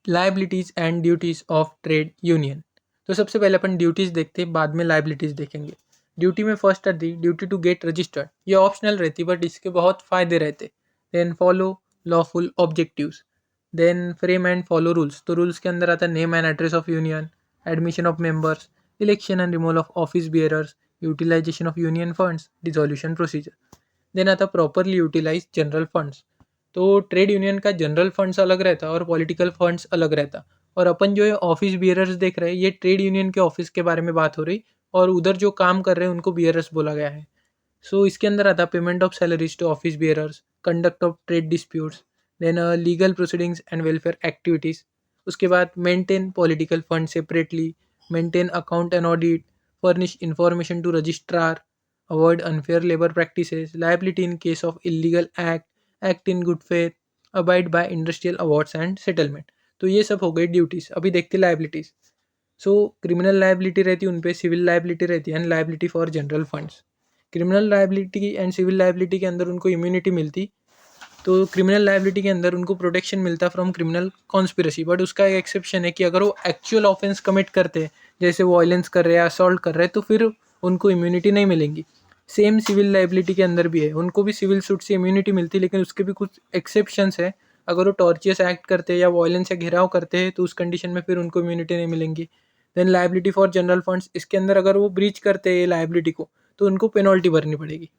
Liabilities and duties of trade union. तो सबसे पहले अपन ड्यूटीज़ देखते हैं, बाद में लाइबिलिटीज़ देखेंगे। ड्यूटी में फर्स्ट आती ड्यूटी टू गेट रजिस्टर्ड। ये ऑप्शनल रहती बट इसके बहुत फ़ायदे रहते। Then follow lawful objectives. Then frame and follow rules. तो रूल्स के अंदर आता है name and address of union, admission of members, election and removal of office bearers, utilization of union funds, dissolution procedure. Then आता properly utilize general funds. तो trade union का general funds अलग रहता और पॉलिटिकल फंड्स अलग रहता। और अपन जो ये ऑफिस बियरर्स देख रहे हैं, ये ट्रेड यूनियन के ऑफिस के बारे में बात हो रही, और उधर जो काम कर रहे हैं उनको बियरर्स बोला गया है। सो इसके अंदर आता payment of salaries to office bearers, conduct of trade disputes, then legal proceedings and welfare activities. उसके बाद maintain political fund separately, maintain account and audit, furnish information to registrar, avoid unfair labor practices, liability in case of illegal act, act in good faith, abide by industrial awards and settlement। तो ये सब हो गई duties. अभी देखते liabilities. सो criminal liability रहती है, उन पे सिविल लाइबिलिटी रहती है, and liability for general funds. Criminal liability and civil liability के अंदर उनको इम्यूनिटी मिलती। तो क्रिमिनल लाइबिलिटी के अंदर उनको प्रोटेक्शन मिलता फ्रॉम क्रिमिनल कॉन्स्पिरसी, बट उसका एक एक्सेप्शन है कि अगर वो एक्चुअल ऑफेंस कमिट करते हैं, जैसे वायलेंस कर रहे हैं, असॉल्ट कर रहे हैं, तो फिर उनको इम्यूनिटी नहीं मिलेंगी। सेम सिविल लाइबिलिटी के अंदर भी है, उनको भी सिविल सूट से इम्यूनिटी मिलती है, लेकिन उसके भी कुछ एक्सेप्शंस है। अगर वो टॉर्चियस एक्ट करते हैं या वायलेंस या घेराव करते हैं तो उस कंडीशन में फिर उनको इम्यूनिटी नहीं मिलेंगी। Then liability for general funds, इसके अंदर अगर वो ब्रीच करते हैं लाइबिलिटी को तो उनको पेनल्टी भरनी पड़ेगी।